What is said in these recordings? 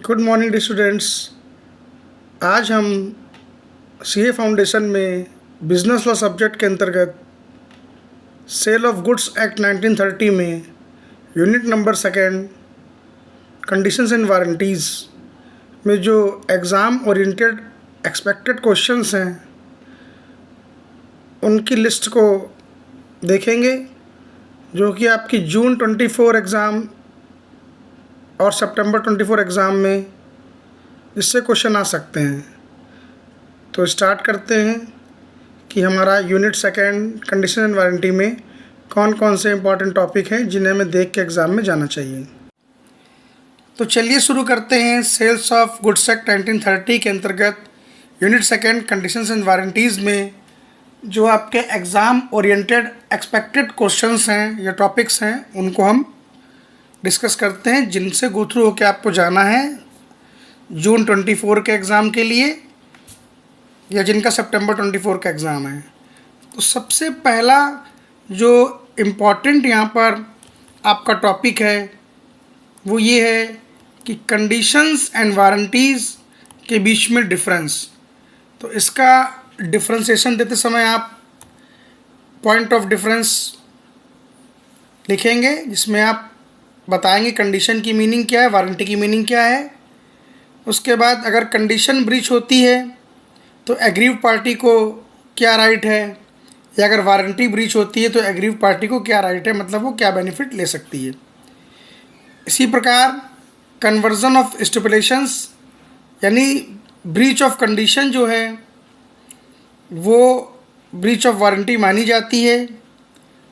Good morning students. आज हम CA foundation में बिजनेस लॉ सब्जेक्ट के अंतर्गत सेल ऑफ गुड्स एक्ट 1930 में unit number second conditions and warranties में जो एग्ज़ाम ओरिएंटेड एक्सपेक्टेड क्वेश्चंस हैं उनकी लिस्ट को देखेंगे, जो कि आपकी जून 24 एग्ज़ाम और सितंबर 24 एग्ज़ाम में इससे क्वेश्चन आ सकते हैं। तो स्टार्ट करते हैं कि हमारा unit second condition and warranty में कौन कौन से इंपॉर्टेंट टॉपिक हैं जिन्हें हमें देख के एग्ज़ाम में जाना चाहिए। तो चलिए शुरू करते हैं। सेल्स ऑफ गुड्स एक्ट 1930 के अंतर्गत unit second conditions and warranties में जो आपके एग्ज़ाम ओरिएंटेड एक्सपेक्टेड क्वेश्चंस हैं या टॉपिक्स हैं उनको हम डिस्कस करते हैं, जिनसे गो थ्रू होकर आपको जाना है जून 24 के एग्ज़ाम के लिए या जिनका सितंबर 24 का एग्ज़ाम है। तो सबसे पहला जो इम्पॉर्टेंट यहाँ पर आपका टॉपिक है वो ये है कि कंडीशंस एंड वारंटीज़ के बीच में डिफरेंस। तो इसका डिफरेंशिएशन देते समय आप पॉइंट ऑफ डिफरेंस लिखेंगे, जिसमें आप बताएंगे कंडीशन की मीनिंग क्या है, वारंटी की मीनिंग क्या है। उसके बाद अगर कंडीशन ब्रीच होती है तो एग्रीव पार्टी को क्या राइट है, या अगर वारंटी ब्रीच होती है तो एग्रीव पार्टी को क्या राइट है, मतलब वो क्या बेनिफिट ले सकती है। इसी प्रकार कन्वर्जन ऑफ स्टिपुलेशंस यानी ब्रीच ऑफ कंडीशन जो है वो ब्रीच ऑफ वारंटी मानी जाती है,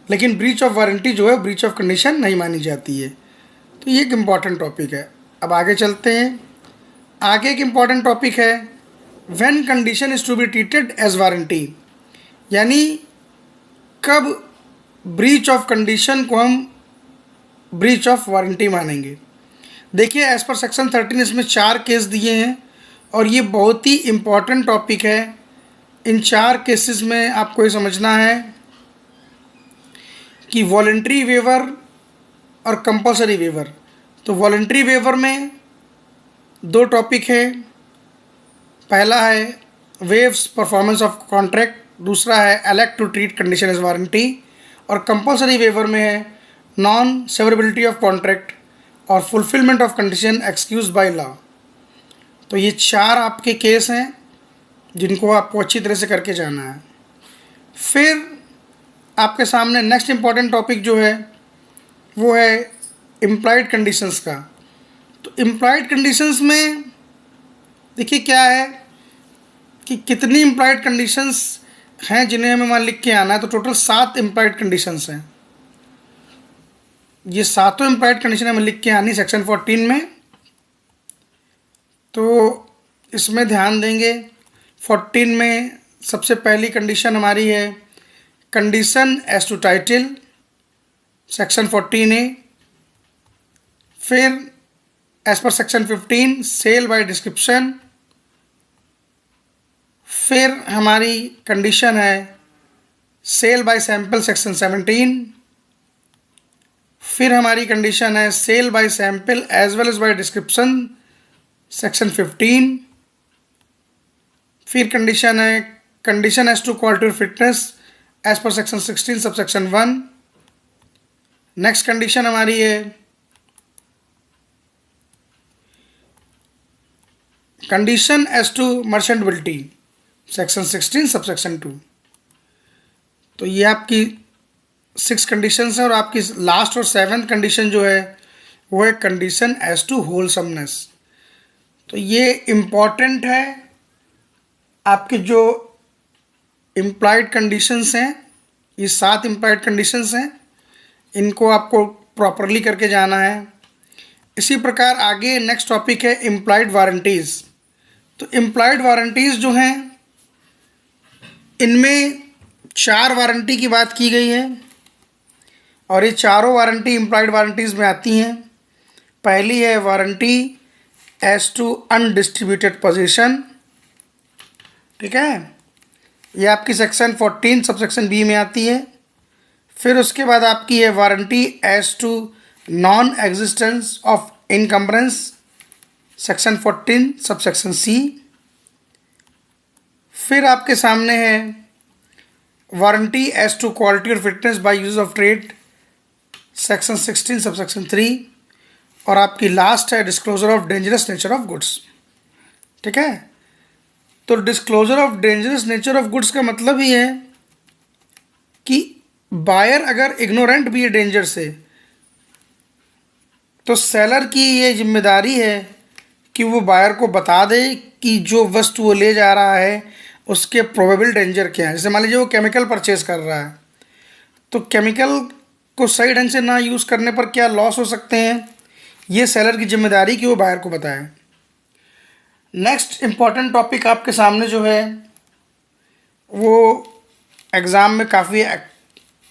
लेकिन ब्रीच ऑफ वारंटी जो है ब्रीच ऑफ कंडीशन नहीं मानी जाती है। तो ये एक इम्पॉर्टेंट टॉपिक है। अब आगे चलते हैं। आगे एक इम्पॉर्टेंट टॉपिक है when condition is to be treated as warranty, यानी कब ब्रीच ऑफ कंडीशन को हम ब्रीच ऑफ वारंटी मानेंगे। देखिए एज पर सेक्शन 13 इसमें 4 केस दिए हैं और ये बहुत ही इम्पॉर्टेंट टॉपिक है। इन 4 केसेस में आपको ये समझना है कि वॉलंटरी वेवर और कंपलसरी वेवर। तो वॉलंटरी वेवर में 2 टॉपिक है। पहला है वेव्स परफॉर्मेंस ऑफ कॉन्ट्रैक्ट, दूसरा है elect to treat condition as warranty, और कंपलसरी वेवर में है नॉन सेवरेबिलिटी ऑफ कॉन्ट्रैक्ट और fulfilment of condition excuse by law. तो ये 4 आपके केस हैं जिनको आपको अच्छी तरह से करके जाना है। फिर आपके सामने नेक्स्ट इम्पॉर्टेंट टॉपिक जो है वो है इम्प्लॉयड कंडीशंस का। तो इम्प्लॉयड कंडीशंस में देखिए क्या है कि कितनी इम्प्लॉयड कंडीशंस हैं जिन्हें हमें वहाँ लिख के आना है। तो टोटल 7 इम्प्लॉयड कंडीशंस हैं। ये 7 इम्प्लॉयड कंडीशन हमें लिख के आनी सेक्शन 14 में। तो इसमें ध्यान देंगे 14 में सबसे पहली कंडीशन हमारी है condition as to title, section 14A। फिर as per section 15 cell bye description. फिर हमारी कंडीशन है सेल बाय सैंपल, सेक्शन 17। फिर हमारी कंडीशन है sale by sample as well as by description, section 15। फिर कंडीशन है कंडीशन एज टू क्वालिटी और fitness as per section 16 sub section 1। Next condition हमारी है condition as to merchantability, section 16 sub section 2। तो ये आपकी 6 कंडीशंस हैं और आपकी लास्ट और 7th कंडीशन जो है वो है कंडीशन एज टू होलसमनेस। तो ये इम्पॉर्टेंट है। आपके जो इम्प्लॉयड कंडीशंस हैं, ये 7 इम्प्लॉयड कंडीशंस हैं, इनको आपको प्रॉपरली करके जाना है। इसी प्रकार आगे नेक्स्ट टॉपिक है इम्प्लॉयड वारंटीज़। तो इम्प्लॉयड वारंटीज़ जो हैं इनमें 4 वारंटी की बात की गई है और ये चारों वारंटी इम्प्लॉयड वारंटीज़ में आती हैं। पहली है warranty as to undistributed position, ठीक है, ये आपकी सेक्शन 14 सब सेक्शन B में आती है। फिर उसके बाद आपकी है warranty as to non existence of encumbrance, section 14 sub section C. फिर आपके सामने है वारंटी एज टू क्वालिटी और fitness by use of trade, section 16 सब सेक्शन 3। और आपकी लास्ट है disclosure of dangerous nature of goods. ठीक है, तो disclosure of dangerous nature of goods का मतलब ही है कि बायर अगर इग्नोरेंट भी है डेंजर से, तो सेलर की ये जिम्मेदारी है कि वो बायर को बता दे कि जो वस्तु वो ले जा रहा है उसके प्रोबेबल डेंजर क्या है। जैसे मान लीजिए वो केमिकल परचेज कर रहा है, तो केमिकल को सही ढंग से ना यूज़ करने पर क्या लॉस हो सकते हैं, ये सेलर की जिम्मेदारी कि वो बायर को बताए। नेक्स्ट इम्पॉर्टेंट टॉपिक आपके सामने जो है वो एग्ज़ाम में काफ़ी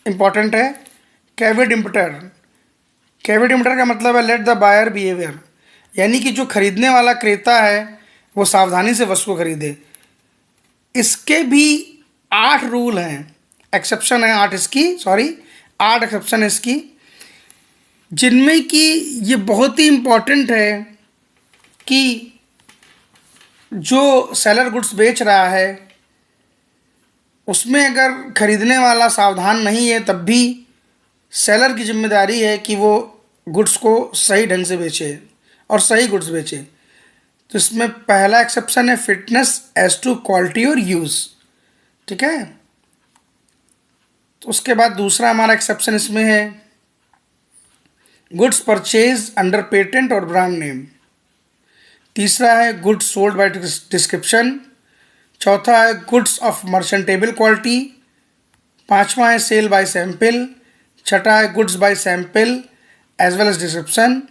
इम्पॉर्टेंट है, कैविड इम्पटर। कैविड इम्पटर का मतलब है लेट द बायर बिहेवियर, यानी कि जो खरीदने वाला क्रेता है वो सावधानी से वस्तु को खरीदे। इसके भी 8 रूल हैं, एक्सेप्शन है 8 इसकी, 8 एक्सेप्शन है इसकी, जिनमें कि ये बहुत ही इम्पॉर्टेंट है कि जो सेलर गुड्स बेच रहा है उसमें अगर खरीदने वाला सावधान नहीं है तब भी सेलर की जिम्मेदारी है कि वो गुड्स को सही ढंग से बेचे और सही गुड्स बेचे। तो इसमें पहला एक्सेप्शन है फिटनेस एज टू क्वालिटी और यूज़। ठीक है, तो उसके बाद दूसरा हमारा एक्सेप्शन इसमें है गुड्स परचेज अंडर पेटेंट और ब्रांड नेम। तीसरा है गुड्स सोल्ड बाय डिस्क्रिप्शन। चौथा है गुड्स ऑफ मर्चेंटेबल क्वालिटी। पांचवा है सेल बाय सैंपल। छठा है goods by sample as well as description.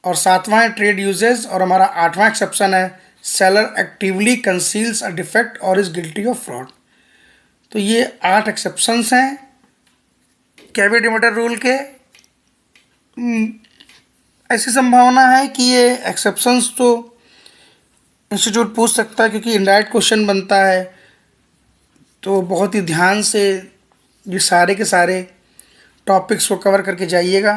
और सातवां है ट्रेड यूजेज। और हमारा आठवां एक्सेप्शन है seller actively conceals a defect और इज गिल्टी ऑफ फ्रॉड। तो ये 8 एक्सेप्शंस हैं कैविड इम्पटर रूल के। ऐसी संभावना है कि ये एक्सेप्शंस तो इंस्टीट्यूट पूछ सकता है क्योंकि इनडायरेक्ट क्वेश्चन बनता है, तो बहुत ही ध्यान से ये सारे के सारे टॉपिक्स को कवर करके जाइएगा।